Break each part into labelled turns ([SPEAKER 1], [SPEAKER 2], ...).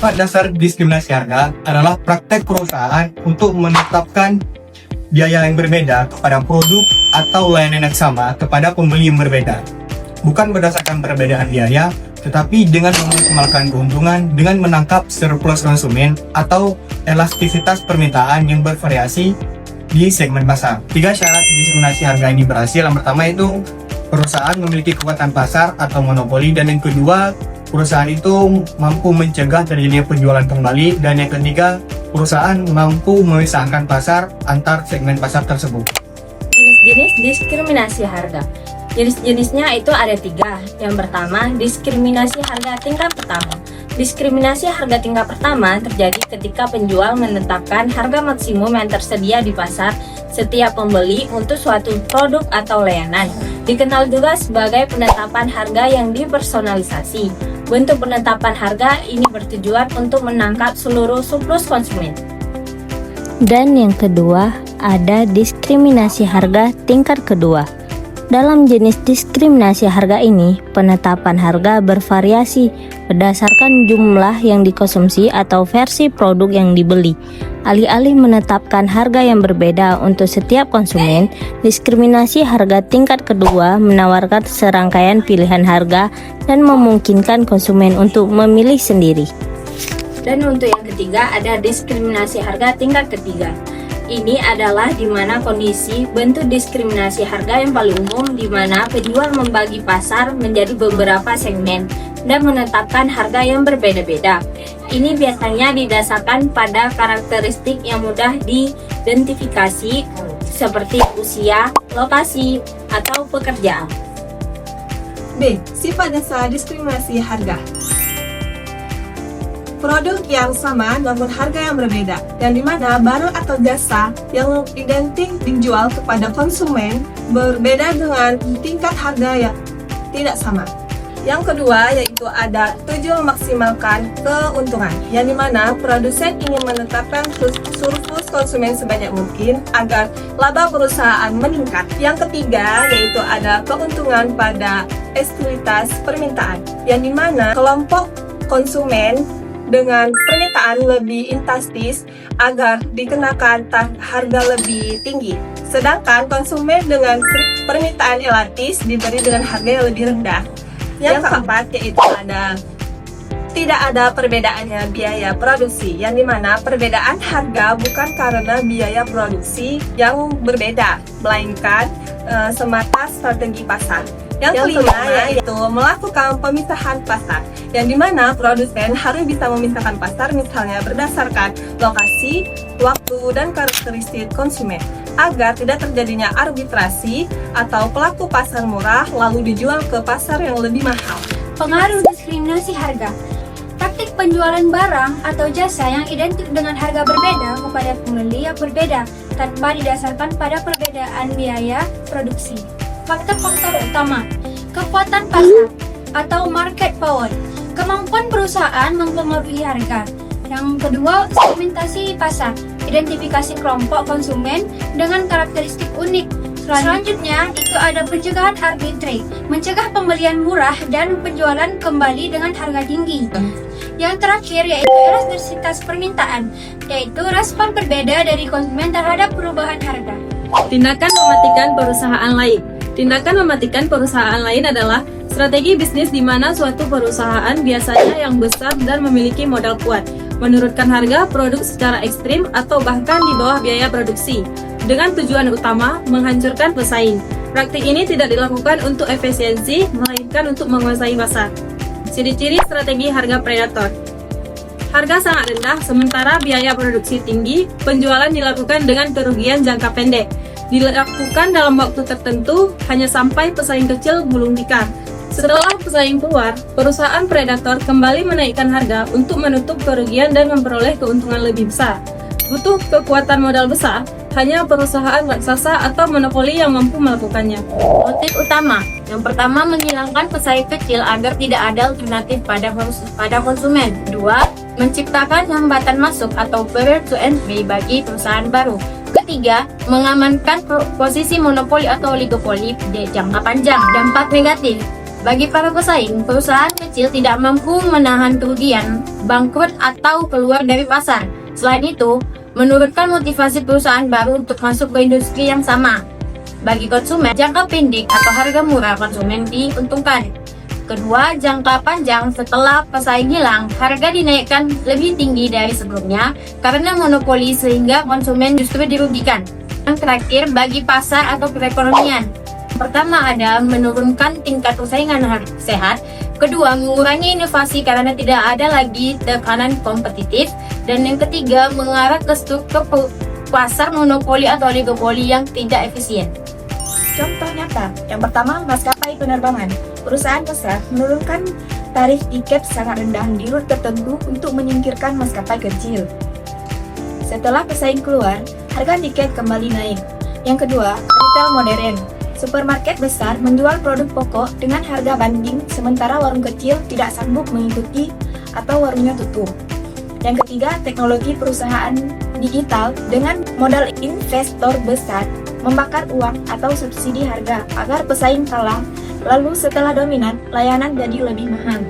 [SPEAKER 1] Sifat dasar diskriminasi harga adalah praktek perusahaan untuk menetapkan biaya yang berbeda kepada produk atau layanan yang sama kepada pembeli yang berbeda. Bukan berdasarkan perbedaan biaya, tetapi dengan memaksimalkan keuntungan dengan menangkap surplus konsumen atau elastisitas permintaan yang bervariasi di segmen pasar. 3 syarat diskriminasi harga ini berhasil. Yang pertama itu perusahaan memiliki kekuatan pasar atau monopoli, dan yang kedua perusahaan itu mampu mencegah terjadinya penjualan kembali, dan yang ketiga perusahaan mampu memisahkan pasar antar segmen pasar tersebut.
[SPEAKER 2] Jenis-jenis diskriminasi harga. Jenis-jenisnya itu ada 3. Yang pertama, diskriminasi harga tingkat pertama. Diskriminasi harga tingkat pertama terjadi ketika penjual menetapkan harga maksimum yang tersedia di pasar setiap pembeli untuk suatu produk atau layanan. Dikenal juga sebagai penetapan harga yang dipersonalisasi. Bentuk penetapan harga ini bertujuan untuk menangkap seluruh surplus konsumen.
[SPEAKER 3] Dan yang kedua, ada diskriminasi harga tingkat kedua. Dalam jenis diskriminasi harga ini, penetapan harga bervariasi berdasarkan jumlah yang dikonsumsi atau versi produk yang dibeli. Alih-alih menetapkan harga yang berbeda untuk setiap konsumen, diskriminasi harga tingkat kedua menawarkan serangkaian pilihan harga dan memungkinkan konsumen untuk memilih sendiri.
[SPEAKER 2] Dan untuk yang ketiga, ada diskriminasi harga tingkat ketiga. Ini adalah di mana kondisi bentuk diskriminasi harga yang paling umum, di mana penjual membagi pasar menjadi beberapa segmen dan menetapkan harga yang berbeda-beda. Ini biasanya didasarkan pada karakteristik yang mudah diidentifikasi seperti usia, lokasi, atau pekerjaan.
[SPEAKER 4] B. Sifat dasar diskriminasi harga. Produk yang sama namun harga yang berbeda, dan di mana barang atau jasa yang identik dijual kepada konsumen berbeda dengan tingkat harga yang tidak sama. Yang kedua yaitu ada tujuan memaksimalkan keuntungan, yang dimana produsen ingin menetapkan surplus konsumen sebanyak mungkin agar laba perusahaan meningkat. Yang ketiga yaitu ada keuntungan pada eksklusivitas permintaan, yang dimana kelompok konsumen dengan permintaan lebih intensif agar dikenakan harga lebih tinggi. Sedangkan konsumen dengan permintaan elastis diberi dengan harga yang lebih rendah. Yang keempat yaitu tidak ada perbedaannya biaya produksi, yang dimana perbedaan harga bukan karena biaya produksi yang berbeda, melainkan semata strategi pasar. Yang kelima yaitu melakukan pemisahan pasar, yang dimana produsen harus bisa memisahkan pasar misalnya berdasarkan lokasi, waktu, dan karakteristik konsumen agar tidak terjadinya arbitrasi atau pelaku pasar murah lalu dijual ke pasar yang lebih mahal.
[SPEAKER 5] Pengaruh diskriminasi harga. Praktik penjualan barang atau jasa yang identik dengan harga berbeda kepada pembeli yang berbeda tanpa didasarkan pada perbedaan biaya produksi. Faktor-faktor utama: kekuatan pasar atau market power. Kemampuan perusahaan mempengaruhi harga. Yang kedua, segmentasi pasar. Identifikasi kelompok konsumen dengan karakteristik unik. Selanjutnya, itu ada pencegahan arbitrage, mencegah pembelian murah dan penjualan kembali dengan harga tinggi. Yang terakhir yaitu elastisitas permintaan, yaitu respon berbeda dari konsumen terhadap perubahan harga.
[SPEAKER 6] Tindakan mematikan perusahaan lain. Tindakan mematikan perusahaan lain adalah strategi bisnis di mana suatu perusahaan biasanya yang besar dan memiliki modal kuat menurunkan harga produk secara ekstrim atau bahkan di bawah biaya produksi dengan tujuan utama menghancurkan pesaing. Praktik ini tidak dilakukan untuk efisiensi, melainkan untuk menguasai pasar. Ciri-ciri strategi harga predator. Harga sangat rendah sementara biaya produksi tinggi, penjualan dilakukan dengan kerugian jangka pendek. Dilakukan dalam waktu tertentu hanya sampai pesaing kecil gulung tikar. Setelah pesaing keluar, perusahaan predator kembali menaikkan harga untuk menutup kerugian dan memperoleh keuntungan lebih besar. Butuh kekuatan modal besar, hanya perusahaan raksasa atau monopoli yang mampu melakukannya.
[SPEAKER 2] Motif utama. Yang pertama, menghilangkan pesaing kecil agar tidak ada alternatif pada konsumen. 2. Menciptakan hambatan masuk atau barrier to entry bagi perusahaan baru. Ketiga, mengamankan posisi monopoli atau oligopoli di jangka panjang. Dampak negatif.
[SPEAKER 5] Bagi para pesaing, perusahaan kecil tidak mampu menahan kerugian, bangkrut atau keluar dari pasar. Selain itu, menurunkan motivasi perusahaan baru untuk masuk ke industri yang sama. Bagi konsumen, jangka pendek atau harga murah konsumen diuntungkan. Kedua, jangka panjang setelah pesaing hilang, harga dinaikkan lebih tinggi dari sebelumnya karena monopoli sehingga konsumen justru dirugikan. Yang terakhir, bagi pasar atau perekonomian. Pertama ada menurunkan tingkat persaingan sehat. Kedua, mengurangi inovasi karena tidak ada lagi tekanan kompetitif. Dan yang ketiga, mengarah ke struktur pasar monopoli atau oligopoli yang tidak efisien.
[SPEAKER 7] Contoh nyata, yang pertama maskapai penerbangan. Perusahaan besar menurunkan tarif tiket sangat rendah di rute tertentu untuk menyingkirkan maskapai kecil. Setelah pesaing keluar, harga tiket kembali naik. Yang kedua, retail modern. Supermarket besar menjual produk pokok dengan harga banding, sementara warung kecil tidak sanggup mengikuti atau warungnya tutup. Yang ketiga, teknologi perusahaan digital dengan modal investor besar membakar uang atau subsidi harga agar pesaing kalah, lalu setelah dominan, layanan jadi lebih mahal.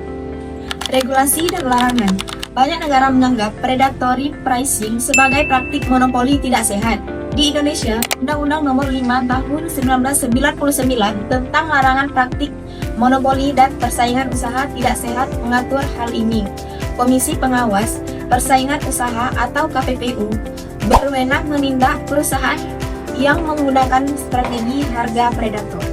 [SPEAKER 7] Regulasi dan larangan. Banyak negara menganggap predatory pricing sebagai praktik monopoli tidak sehat. Di Indonesia, Undang-Undang Nomor 5 Tahun 1999 tentang larangan praktik monopoli dan persaingan usaha tidak sehat mengatur hal ini. Komisi Pengawas Persaingan Usaha atau KPPU berwenang menindak perusahaan yang menggunakan strategi harga predator.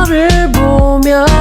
[SPEAKER 8] 나를 보며